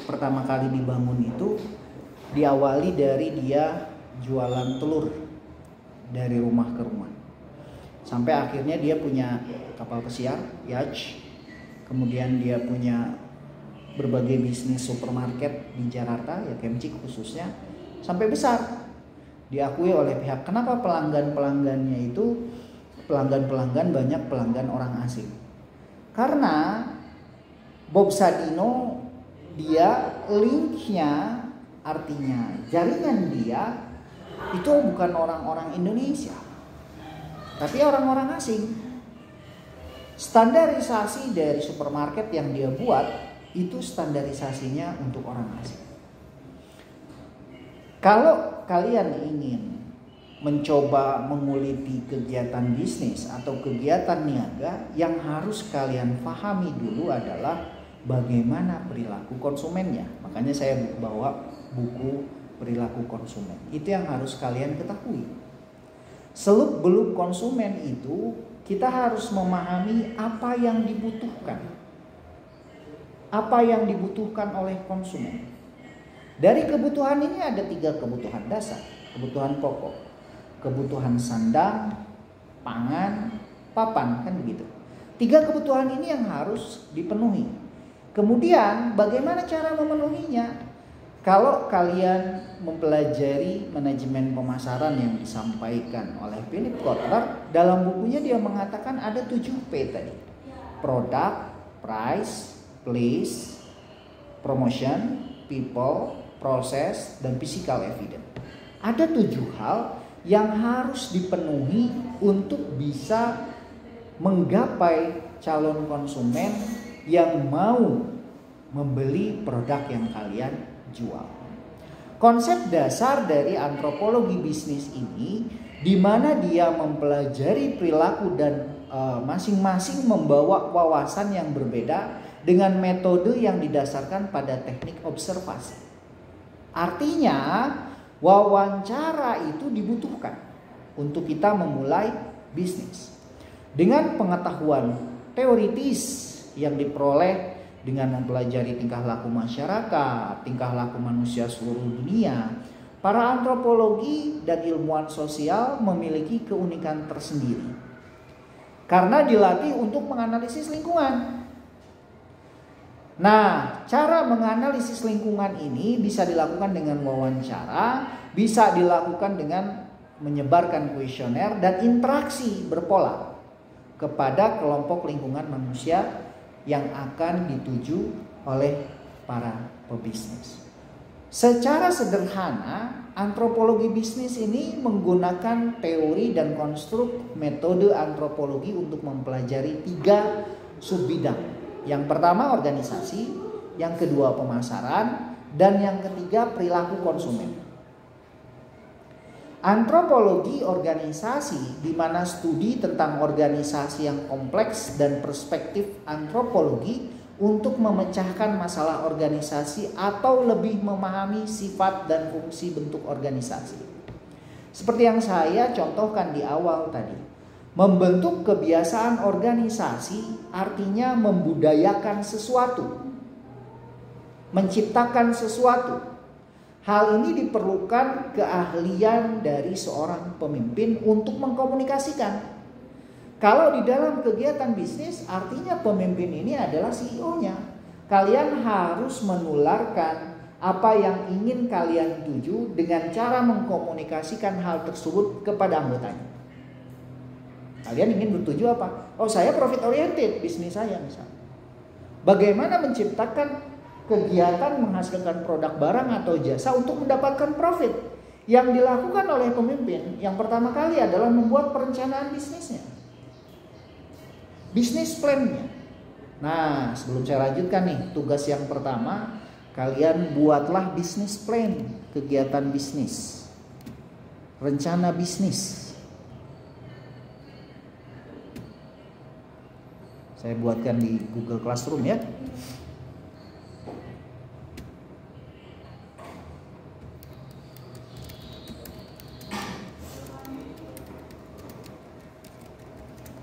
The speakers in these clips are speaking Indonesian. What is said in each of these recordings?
pertama kali dibangun itu diawali dari dia jualan telur dari rumah ke rumah. Sampai akhirnya dia punya kapal pesiar, yacht. Kemudian dia punya berbagai bisnis supermarket di Jakarta, ya Kemcik khususnya, sampai besar. Diakui oleh pihak. Kenapa pelanggan-pelanggannya itu pelanggan banyak pelanggan orang asing? Karena Bob Sadino dia linknya, artinya jaringan dia itu bukan orang-orang Indonesia, tapi orang-orang asing. Standarisasi dari supermarket yang dia buat itu standarisasinya untuk orang asing. Kalau kalian ingin mencoba menguliti kegiatan bisnis atau kegiatan niaga, yang harus kalian pahami dulu adalah bagaimana perilaku konsumennya. Makanya saya bawa buku perilaku konsumen. Itu yang harus kalian ketahui. Seluk-beluk konsumen itu kita harus memahami apa yang dibutuhkan. Apa yang dibutuhkan oleh konsumen. Dari kebutuhan ini ada 3 kebutuhan dasar, kebutuhan pokok, kebutuhan sandang, pangan, papan, kan begitu. 3 kebutuhan ini yang harus dipenuhi. Kemudian bagaimana cara memenuhinya? Kalau kalian mempelajari manajemen pemasaran yang disampaikan oleh Philip Kotler, dalam bukunya dia mengatakan ada 7P tadi. Product, price, place, promotion, people, proses, dan physical evidence. Ada 7 hal yang harus dipenuhi untuk bisa menggapai calon konsumen yang mau membeli produk yang kalian jual. Konsep dasar dari antropologi bisnis ini, di mana dia mempelajari perilaku dan masing-masing membawa wawasan yang berbeda dengan metode yang didasarkan pada teknik observasi. Artinya wawancara itu dibutuhkan untuk kita memulai bisnis. Dengan pengetahuan teoritis yang diperoleh dengan mempelajari tingkah laku masyarakat, tingkah laku manusia seluruh dunia, para antropologi dan ilmuwan sosial memiliki keunikan tersendiri. Karena dilatih untuk menganalisis lingkungan. Nah, cara menganalisis lingkungan ini bisa dilakukan dengan wawancara, bisa dilakukan dengan menyebarkan kuesioner dan interaksi berpola kepada kelompok lingkungan manusia yang akan dituju oleh para pebisnis. Secara sederhana, antropologi bisnis ini menggunakan teori dan konstruk metode antropologi untuk mempelajari 3 subbidang. Yang pertama organisasi, yang kedua pemasaran, dan yang ketiga perilaku konsumen. Antropologi organisasi, di mana studi tentang organisasi yang kompleks dan perspektif antropologi untuk memecahkan masalah organisasi atau lebih memahami sifat dan fungsi bentuk organisasi. Seperti yang saya contohkan di awal tadi. Membentuk kebiasaan organisasi artinya membudayakan sesuatu, menciptakan sesuatu. Hal ini diperlukan keahlian dari seorang pemimpin untuk mengkomunikasikan. Kalau di dalam kegiatan bisnis, artinya pemimpin ini adalah CEO-nya. Kalian harus menularkan apa yang ingin kalian tuju dengan cara mengkomunikasikan hal tersebut kepada anggotanya. Kalian ingin bertuju apa? Oh, saya profit oriented bisnis saya misalnya. Bagaimana menciptakan kegiatan menghasilkan produk barang atau jasa untuk mendapatkan profit? Yang dilakukan oleh pemimpin yang pertama kali adalah membuat perencanaan bisnisnya. Bisnis plan-nya. Nah, sebelum saya lanjutkan nih, tugas yang pertama, kalian buatlah bisnis plan kegiatan bisnis. Rencana bisnis. Saya buatkan di Google Classroom ya.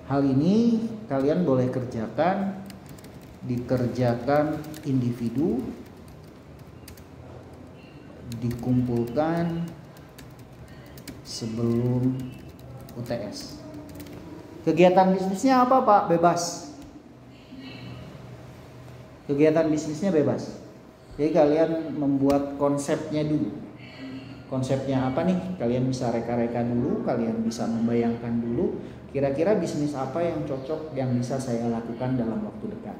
Hal ini kalian boleh dikerjakan individu dikumpulkan sebelum UTS. Kegiatan bisnisnya apa Pak? Bebas. Kegiatan bisnisnya bebas. Jadi kalian membuat konsepnya dulu. Konsepnya apa nih? Kalian bisa reka-reka dulu, kalian bisa membayangkan dulu kira-kira bisnis apa yang cocok yang bisa saya lakukan dalam waktu dekat.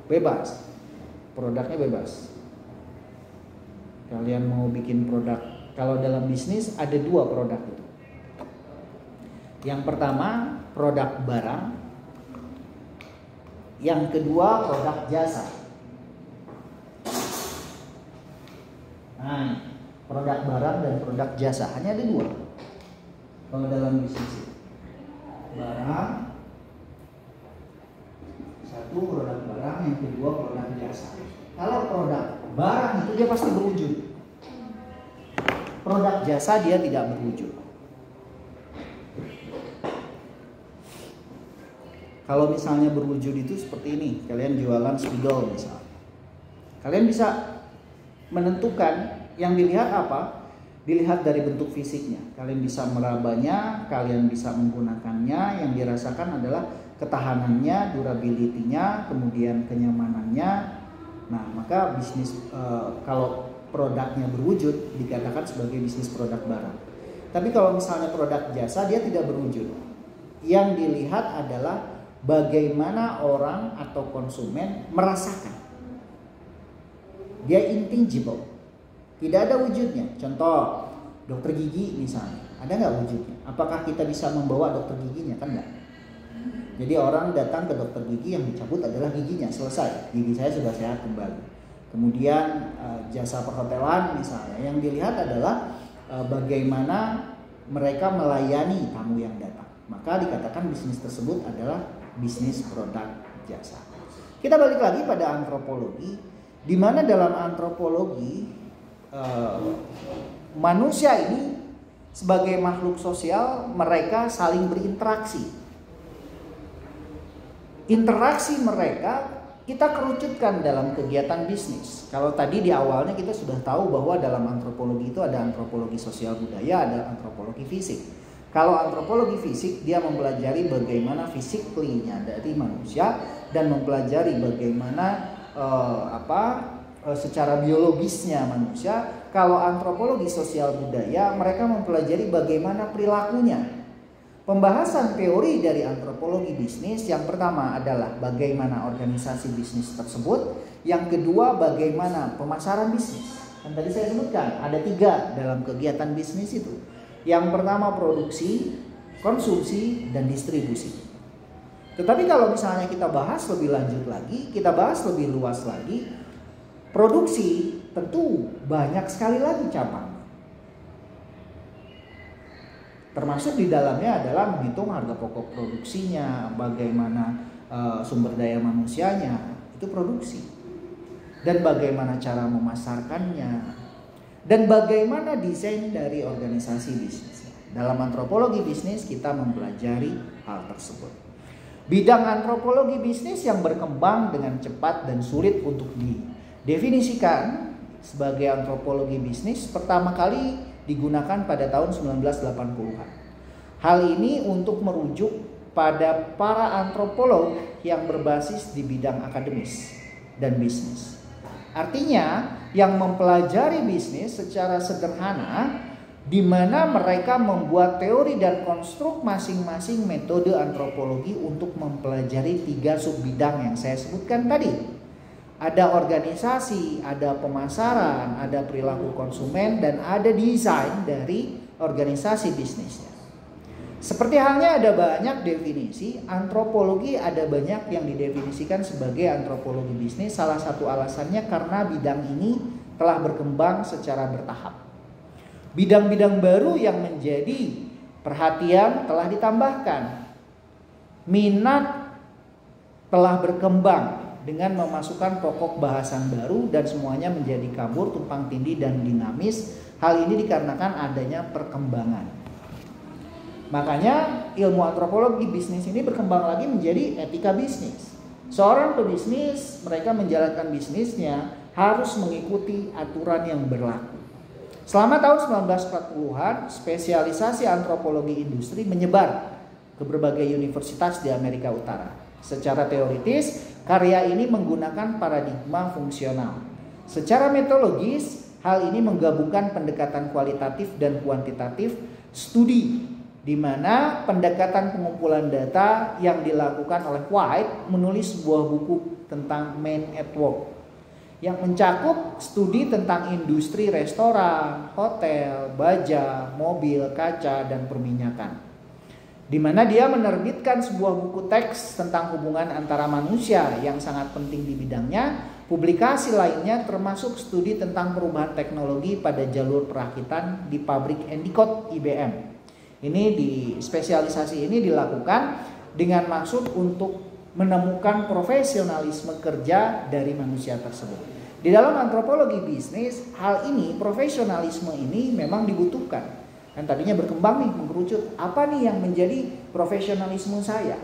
Bebas. Produknya bebas. Kalian mau bikin produk, kalau dalam bisnis ada 2 produk itu. Yang pertama produk barang, yang kedua produk jasa. Nah, produk barang dan produk jasa hanya ada 2 kalau dalam bisnis. Barang, satu produk barang, yang kedua produk jasa. Kalau produk barang itu dia pasti berwujud. Produk jasa dia tidak berwujud. Kalau misalnya berwujud itu seperti ini, kalian jualan spidol misalnya. Kalian bisa menentukan yang dilihat apa? Dilihat dari bentuk fisiknya. Kalian bisa merabanya, kalian bisa menggunakannya. Yang dirasakan adalah ketahanannya, durability-nya, kemudian kenyamanannya. Nah, maka bisnis kalau produknya berwujud dikatakan sebagai bisnis produk barang. Tapi kalau misalnya produk jasa dia tidak berwujud. Yang dilihat adalah bagaimana orang atau konsumen merasakan. Dia intangible, tidak ada wujudnya. Contoh, dokter gigi misalnya, ada nggak wujudnya? Apakah kita bisa membawa dokter giginya? Kan nggak. Jadi orang datang ke dokter gigi, yang dicabut adalah giginya, selesai. Gigi saya sudah sehat kembali. Kemudian jasa perhotelan misalnya, yang dilihat adalah bagaimana mereka melayani tamu yang datang. Maka dikatakan bisnis tersebut adalah bisnis produk jasa. Kita balik lagi pada antropologi, di mana dalam antropologi manusia ini sebagai makhluk sosial, mereka saling berinteraksi. Interaksi mereka kita kerucutkan dalam kegiatan bisnis. Kalau tadi di awalnya kita sudah tahu bahwa dalam antropologi itu ada antropologi sosial budaya, ada antropologi fisik. Kalau antropologi fisik, dia mempelajari bagaimana fisiklinya dari manusia dan mempelajari bagaimana secara biologisnya manusia. Kalau antropologi sosial budaya, mereka mempelajari bagaimana perilakunya. Pembahasan teori dari antropologi bisnis yang pertama adalah bagaimana organisasi bisnis tersebut, yang kedua bagaimana pemasaran bisnis. Dan tadi saya sebutkan ada 3 dalam kegiatan bisnis itu. Yang pertama produksi, konsumsi, dan distribusi. Tetapi kalau misalnya kita bahas lebih lanjut lagi, kita bahas lebih luas lagi, produksi tentu banyak sekali lagi cabang. Termasuk di dalamnya adalah menghitung harga pokok produksinya, bagaimana sumber daya manusianya, itu produksi. Dan bagaimana cara memasarkannya. Dan bagaimana desain dari organisasi bisnis. Dalam antropologi bisnis kita mempelajari hal tersebut. Bidang antropologi bisnis yang berkembang dengan cepat dan sulit untuk didefinisikan sebagai antropologi bisnis pertama kali digunakan pada tahun 1980-an. Hal ini untuk merujuk pada para antropolog yang berbasis di bidang akademis dan bisnis. Artinya yang mempelajari bisnis secara sederhana, di mana mereka membuat teori dan konstruk masing-masing metode antropologi untuk mempelajari 3 subbidang yang saya sebutkan tadi. Ada organisasi, ada pemasaran, ada perilaku konsumen, dan ada desain dari organisasi bisnisnya. Seperti halnya ada banyak definisi, antropologi ada banyak yang didefinisikan sebagai antropologi bisnis. Salah satu alasannya karena bidang ini telah berkembang secara bertahap. Bidang-bidang baru yang menjadi perhatian telah ditambahkan. Minat telah berkembang dengan memasukkan pokok bahasan baru dan semuanya menjadi kabur, tumpang tindih, dan dinamis. Hal ini dikarenakan adanya perkembangan. Makanya ilmu antropologi bisnis ini berkembang lagi menjadi etika bisnis. Seorang pebisnis, mereka menjalankan bisnisnya harus mengikuti aturan yang berlaku. Selama tahun 1940-an, spesialisasi antropologi industri menyebar ke berbagai universitas di Amerika Utara. Secara teoritis, karya ini menggunakan paradigma fungsional. Secara metodologis, hal ini menggabungkan pendekatan kualitatif dan kuantitatif studi, di mana pendekatan pengumpulan data yang dilakukan oleh White menulis sebuah buku tentang Man at Work yang mencakup studi tentang industri restoran, hotel, baja, mobil, kaca, dan perminyakan. Di mana dia menerbitkan sebuah buku teks tentang hubungan antara manusia yang sangat penting di bidangnya. Publikasi lainnya termasuk studi tentang perubahan teknologi pada jalur perakitan di pabrik Endicott IBM. Ini spesialisasi ini dilakukan dengan maksud untuk menemukan profesionalisme kerja dari manusia tersebut. Di dalam antropologi bisnis, hal ini, profesionalisme ini memang dibutuhkan. Kan tadinya berkembang nih, mengerucut. Apa nih yang menjadi profesionalisme saya?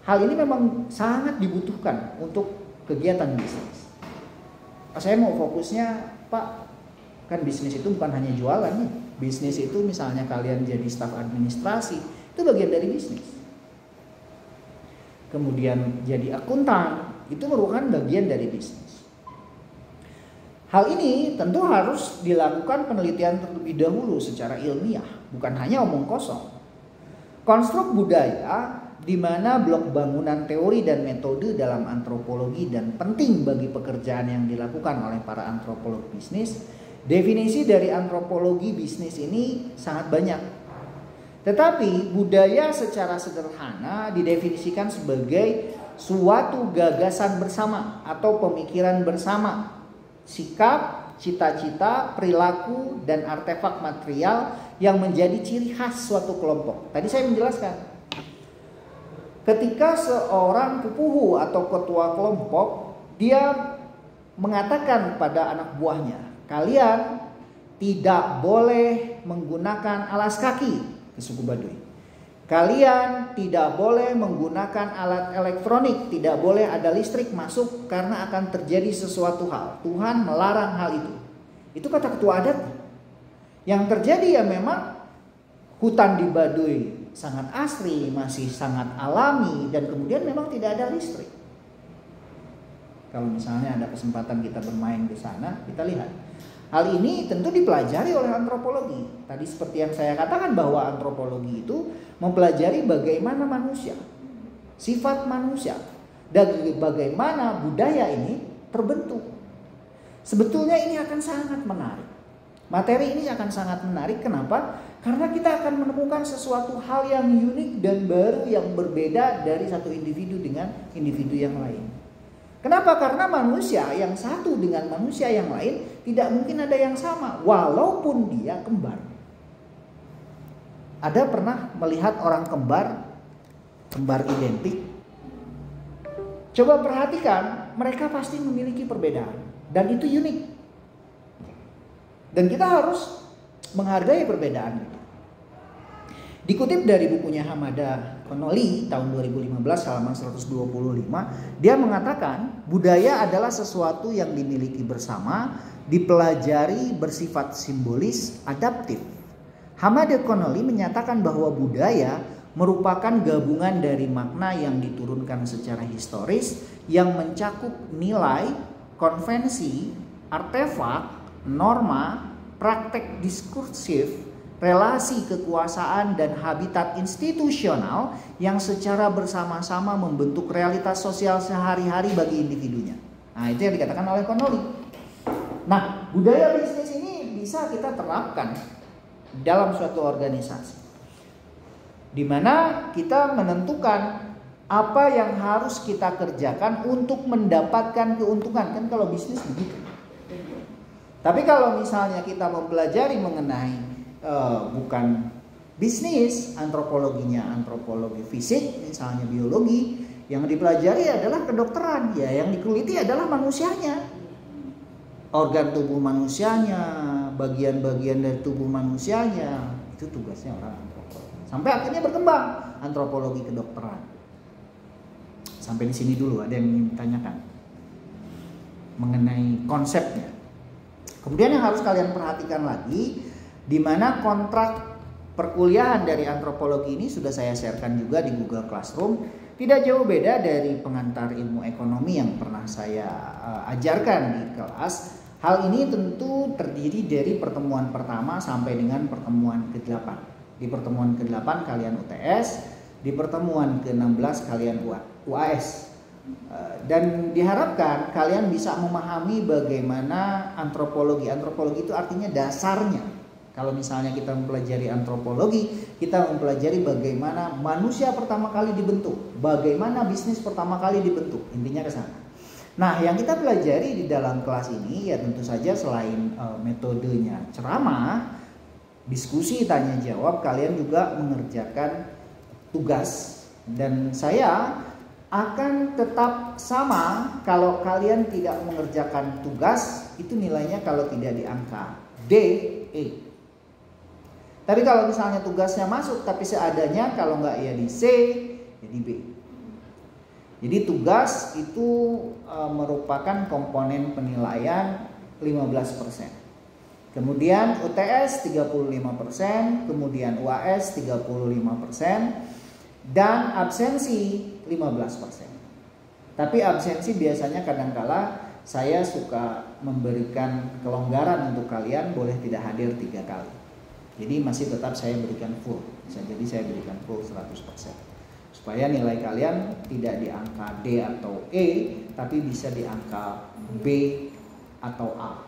Hal ini memang sangat dibutuhkan untuk kegiatan bisnis. Saya mau fokusnya, Pak, kan bisnis itu bukan hanya jualan nih. Bisnis itu misalnya kalian jadi staf administrasi, itu bagian dari bisnis. Kemudian jadi akuntan, itu merupakan bagian dari bisnis. Hal ini tentu harus dilakukan penelitian terlebih dahulu secara ilmiah, bukan hanya omong kosong. Konstruk budaya, di mana blok bangunan teori dan metode dalam antropologi dan penting bagi pekerjaan yang dilakukan oleh para antropolog bisnis. Definisi dari antropologi bisnis ini sangat banyak. Tetapi budaya secara sederhana didefinisikan sebagai suatu gagasan bersama atau pemikiran bersama, sikap, cita-cita, perilaku, dan artefak material yang menjadi ciri khas suatu kelompok. Tadi saya menjelaskan, ketika seorang pupuhu atau ketua kelompok, dia mengatakan kepada anak buahnya, kalian tidak boleh menggunakan alas kaki ke suku Baduy. Kalian tidak boleh menggunakan alat elektronik, tidak boleh ada listrik masuk karena akan terjadi sesuatu hal. Tuhan melarang hal itu. Itu kata ketua adat. Yang terjadi ya memang hutan di Baduy sangat asri, masih sangat alami, dan kemudian memang tidak ada listrik. Kalau misalnya ada kesempatan kita bermain di sana, kita lihat. Hal ini tentu dipelajari oleh antropologi. Tadi seperti yang saya katakan bahwa antropologi itu mempelajari bagaimana manusia, sifat manusia, dan bagaimana budaya ini terbentuk. Sebetulnya ini akan sangat menarik. Materi ini akan sangat menarik. Kenapa? Karena kita akan menemukan sesuatu hal yang unik dan baru yang berbeda dari satu individu dengan individu yang lain. Kenapa? Karena manusia yang satu dengan manusia yang lain tidak mungkin ada yang sama, walaupun dia kembar. Ada pernah melihat orang kembar identik? Coba perhatikan, mereka pasti memiliki perbedaan, dan itu unik. Dan kita harus menghargai perbedaan itu. Dikutip dari bukunya Hamada Connolly tahun 2015 halaman 125, dia mengatakan budaya adalah sesuatu yang dimiliki bersama, dipelajari, bersifat simbolis, adaptif. Hamada Connolly menyatakan bahwa budaya merupakan gabungan dari makna yang diturunkan secara historis yang mencakup nilai, konvensi, artefak, norma, praktek diskursif, relasi kekuasaan, dan habitat institusional yang secara bersama-sama membentuk realitas sosial sehari-hari bagi individunya. Nah, itu yang dikatakan oleh Connolly. Nah, budaya bisnis ini bisa kita terapkan dalam suatu organisasi, di mana kita menentukan apa yang harus kita kerjakan untuk mendapatkan keuntungan. Kan kalau bisnis begitu. Tapi kalau misalnya kita mempelajari mengenai bukan bisnis, antropologinya antropologi fisik, misalnya biologi, yang dipelajari adalah kedokteran, ya yang dikuliti adalah manusianya, organ tubuh manusianya, bagian-bagian dari tubuh manusianya. Itu tugasnya orang antropologi. Sampai akhirnya berkembang antropologi kedokteran. Sampai di sini dulu, ada yang ingin ditanyakan? mengenai konsepnya. Kemudian yang harus kalian perhatikan lagi, di mana kontrak perkuliahan dari antropologi ini sudah saya sharekan juga di Google Classroom. Tidak jauh beda dari pengantar ilmu ekonomi yang pernah saya ajarkan di kelas. Hal ini tentu terdiri dari pertemuan pertama sampai dengan pertemuan ke-8. Di pertemuan ke-8 kalian UTS, di pertemuan ke-16 kalian UAS. Dan diharapkan kalian bisa memahami bagaimana antropologi. Antropologi itu artinya dasarnya. Kalau misalnya kita mempelajari antropologi, kita mempelajari bagaimana manusia pertama kali dibentuk, bagaimana bisnis pertama kali dibentuk, intinya ke sana. Nah, yang kita pelajari di dalam kelas ini ya tentu saja selain metodenya ceramah, diskusi, tanya jawab, kalian juga mengerjakan tugas. Dan saya akan tetap sama kalau kalian tidak mengerjakan tugas, itu nilainya kalau tidak di angka D, E. Tapi kalau misalnya tugasnya masuk tapi seadanya, kalau nggak ya di C, ya di B. Jadi tugas itu merupakan komponen penilaian 15%. Kemudian UTS 35%, kemudian UAS 35%, dan absensi 15%. Tapi absensi biasanya kadangkala saya suka memberikan kelonggaran untuk kalian, boleh tidak hadir 3 kali. Jadi masih tetap saya berikan full. Bisa jadi saya berikan full 100%. Supaya nilai kalian tidak di angka D atau E, tapi bisa di angka B atau A.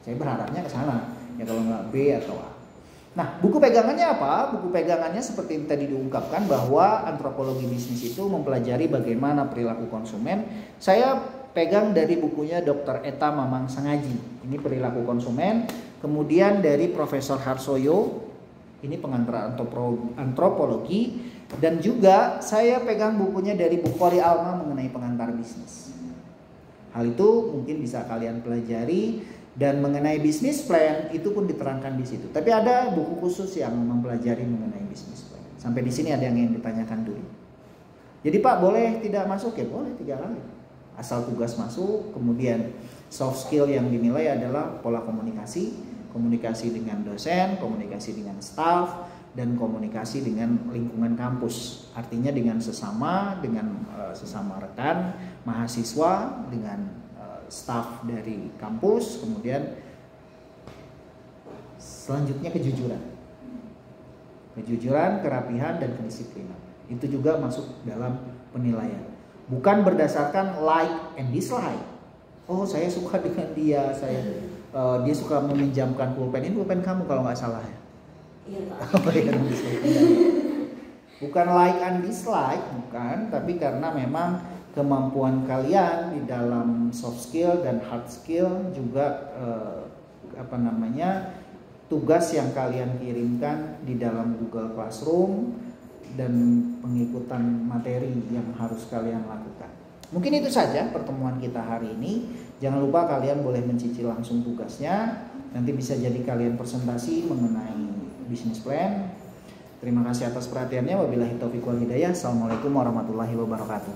Saya berharapnya ke sana. Ya kalau nggak B atau A. Nah, buku pegangannya apa? Buku pegangannya seperti yang tadi diungkapkan bahwa antropologi bisnis itu mempelajari bagaimana perilaku konsumen. Saya pegang dari bukunya Dr. Eta Mamang Sengaji. Ini perilaku konsumen. Kemudian dari Profesor Harsoyo, ini pengantar antropologi. Dan juga saya pegang bukunya dari Bukhari Alma mengenai pengantar bisnis. Hal itu mungkin bisa kalian pelajari. Dan mengenai bisnis plan itu pun diterangkan di situ. Tapi ada buku khusus yang mempelajari mengenai bisnis plan. Sampai di sini ada yang ingin ditanyakan dulu. Jadi Pak, boleh tidak masuk? Ya boleh 3 kali. Asal tugas masuk. Kemudian soft skill yang dinilai adalah pola komunikasi. Komunikasi dengan dosen, komunikasi dengan staff, dan komunikasi dengan lingkungan kampus. Artinya dengan sesama rekan, mahasiswa, dengan staf dari kampus. Kemudian selanjutnya kejujuran, kerapihan, dan kedisiplinan. Itu juga masuk dalam penilaian. Bukan berdasarkan like and dislike. Oh, saya suka dengan dia, dia suka meminjamkan pulpen. Ini pulpen kamu kalau nggak salah ya. Iya Pak. Bukan like and dislike, bukan, tapi karena memang kemampuan kalian di dalam soft skill dan hard skill juga tugas yang kalian kirimkan di dalam Google Classroom dan pengikutan materi yang harus kalian lakukan. Mungkin itu saja pertemuan kita hari ini. Jangan lupa kalian boleh mencicil langsung tugasnya. Nanti bisa jadi kalian presentasi mengenai business plan. Terima kasih atas perhatiannya. Wabillahi taufiq wal hidayah. Assalamualaikum warahmatullahi wabarakatuh.